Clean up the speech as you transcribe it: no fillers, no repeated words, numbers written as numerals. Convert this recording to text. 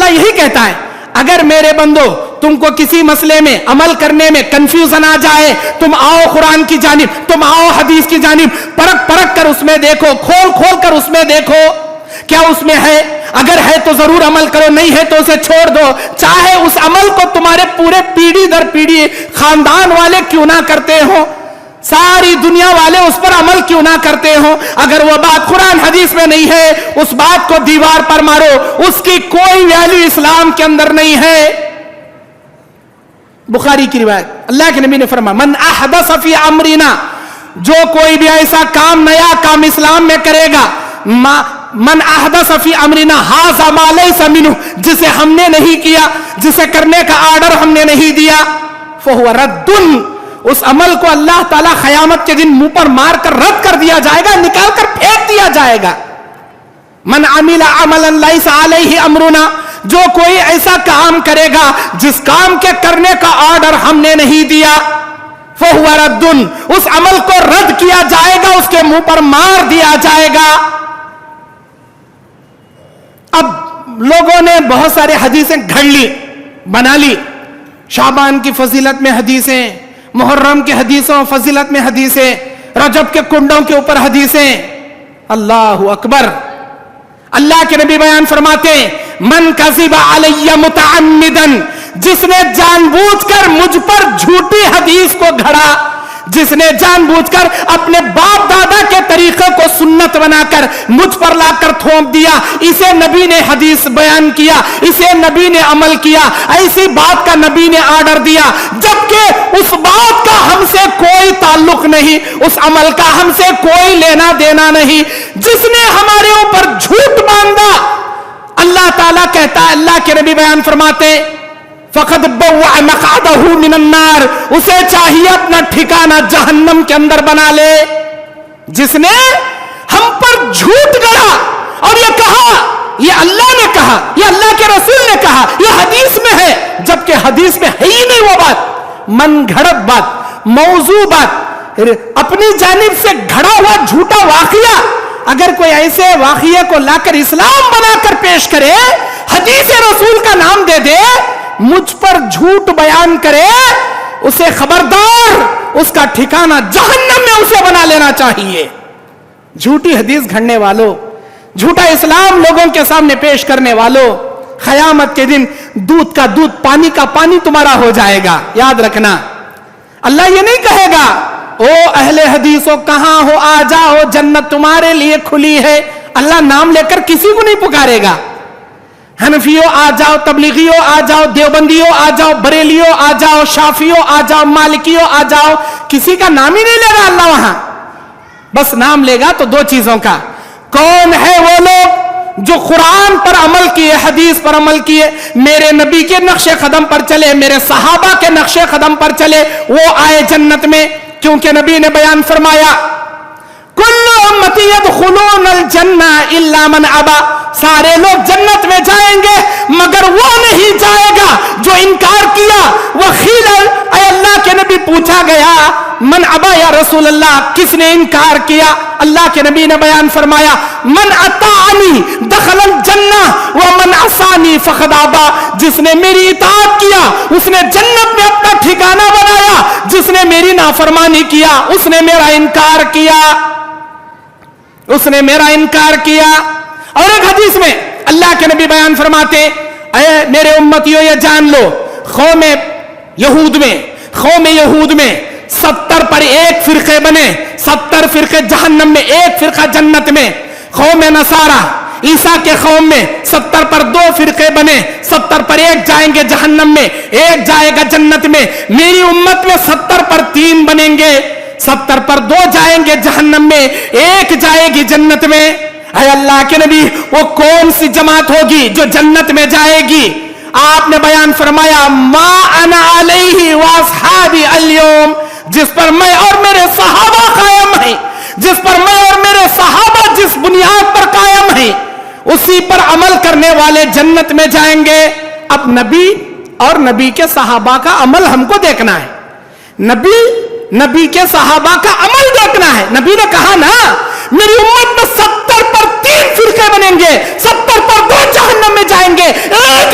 اللہ یہی کہتا ہے اگر میرے بندو تم کو کسی مسئلے میں عمل کرنے میں کنفیوژن آ جائے، تم آؤ قرآن کی جانب، تم آؤ حدیث کی جانب، پرکھ پرکھ کر اس میں دیکھو، کھول کھول کر اس میں دیکھو کیا اس میں ہے، اگر ہے تو ضرور عمل کرو، نہیں ہے تو اسے چھوڑ دو، چاہے اس عمل کو تمہارے پورے پیڑھی در پیڑھی خاندان والے کیوں نہ کرتے ہوں، ساری دنیا والے اس پر عمل کیوں نہ کرتے ہوں، اگر وہ بات قرآن حدیث میں نہیں ہے اس بات کو دیوار پر مارو، اس کی کوئی ویلیو اسلام کے اندر نہیں ہے۔ بخاری کی روایت، اللہ کے نبی نے فرمایا من احدث فی امرنا، جو کوئی بھی ایسا کام، نیا کام اسلام میں کرے گا، من احدث فی امرنا ھذا ما لیس منہ، جسے ہم نے نہیں کیا، جسے کرنے کا آرڈر ہم نے نہیں دیا، فہو رد، اس عمل کو اللہ تعالیٰ قیامت کے دن منہ پر مار کر رد کر دیا جائے گا، نکال کر پھینک دیا جائے گا۔ من عمل عملا لیس علیہ امرنا، جو کوئی ایسا کام کرے گا جس کام کے کرنے کا آرڈر ہم نے نہیں دیا، فہو رد، اس عمل کو رد کیا جائے گا، اس کے منہ پر مار دیا جائے گا۔ اب لوگوں نے بہت سارے حدیثیں گھڑ لی، بنا لی، شعبان کی فضیلت میں حدیثیں، محرم کی حدیثوں فضیلت میں حدیثیں، رجب کے کنڈوں کے اوپر حدیثیں، اللہ اکبر۔ اللہ کے نبی بیان فرماتے ہیں من کذب علی متعمدا، جس نے جان بوجھ کر مجھ پر جھوٹی حدیث کو گھڑا، جس نے جان بوجھ کر اپنے باپ دادا کے طریقے کو سنت بنا کر مجھ پر لا کر تھوپ دیا، اسے نبی نے حدیث بیان کیا، اسے نبی نے عمل کیا، ایسی بات کا نبی نے آرڈر دیا، جبکہ اس بات کا ہم سے کوئی تعلق نہیں، اس عمل کا ہم سے کوئی لینا دینا نہیں، جس نے ہمارے اوپر جھوٹ باندھا، اللہ تعالیٰ کہتا ہے، اللہ کے نبی بیان فرماتے فقد بوع مقعدہ من النار، اسے چاہیے اپنا ٹھکانہ جہنم کے اندر بنا لے۔ جس نے ہم پر جھوٹ گڑا اور یہ کہا، یہ اللہ نے کہا، یہ اللہ کے رسول نے کہا، یہ حدیث میں ہے، جبکہ حدیث میں ہے ہی نہیں وہ بات، من گھڑت بات، موضوع بات، اپنی جانب سے گھڑا ہوا جھوٹا واقعہ، اگر کوئی ایسے واقعے کو لا کر اسلام بنا کر پیش کرے، حدیث رسول کا نام دے دے، مجھ پر جھوٹ بیان کرے، اسے خبردار، اس کا ٹھکانہ جہنم میں اسے بنا لینا چاہیے۔ جھوٹی حدیث گھڑنے والوں، جھوٹا اسلام لوگوں کے سامنے پیش کرنے والوں، قیامت کے دن دودھ کا دودھ، پانی کا پانی تمہارا ہو جائے گا، یاد رکھنا۔ اللہ یہ نہیں کہے گا او اہل حدیثوں کہاں ہو، آ جاؤ، جنت تمہارے لیے کھلی ہے، اللہ نام لے کر کسی کو نہیں پکارے گا، حنفیوں آ جاؤ، تبلیغیوں آ جاؤ، دیوبندیوں آ جاؤ، بریلیوں آ جاؤ، شافیوں آ جاؤ، مالکیوں آ جاؤ، کسی کا نام ہی نہیں لے گا اللہ وہاں، بس نام لے گا تو دو چیزوں کا، کون ہے وہ لوگ جو قرآن پر عمل کیے، حدیث پر عمل کیے، میرے نبی کے نقش قدم پر چلے، میرے صحابہ کے نقش قدم پر چلے، وہ آئے جنت میں، کیونکہ نبی نے بیان فرمایا کل امتی یدخلون الجنہ الا من ابا، سارے لوگ جنت میں جائیں گے مگر وہ نہیں جائے گا جو انکار کیا، وقیل اے اللہ کے نبی پوچھا گیا من ابا یا رسول اللہ، کس نے انکار کیا؟ اللہ کے نبی نے بیان فرمایا من اطاعنی دخل الجنہ ومن عصانی فقد ابا، جس نے میری اطاعت کیا اس نے جنت میں اپنا ٹھکانہ بنایا، جس نے میری نافرمانی کیا اس نے میرا انکار کیا، اس نے میرا انکار کیا۔ اور ایک حدیث میں اللہ کے نبی بیان فرماتے اے میرے امتیوں یہ جان لو، قوم یہود میں 70 پر ایک فرقے بنے، 70 فرقے جہنم میں، ایک فرقہ جنت میں، قوم نصارہ عیسیٰ کے قوم میں 70 پر 2 فرقے بنے، 70 پر ایک جائیں گے جہنم میں، ایک جائے گا جنت میں، میری امت میں 70 پر 3 بنیں گے، 70 پر 2 جائیں گے جہنم میں، ایک جائے گی جنت میں۔ اے اللہ کے نبی وہ کون سی جماعت ہوگی جو جنت میں جائے گی؟ آپ نے بیان فرمایا ما انا علیہ واصحابی اليوم، جس پر میں اور میرے صحابہ قائم ہیں، جس پر میں اور میرے صحابہ جس بنیاد پر قائم ہیں، اسی پر عمل کرنے والے جنت میں جائیں گے۔ اب نبی اور نبی کے صحابہ کا عمل ہم کو دیکھنا ہے، نبی کے صحابہ کا عمل دیکھنا ہے۔ نبی نے کہا نا میری امت میں 70 پر 3 فرقے بنیں گے، 70 پر 2 جہنم میں جائیں گے، ایک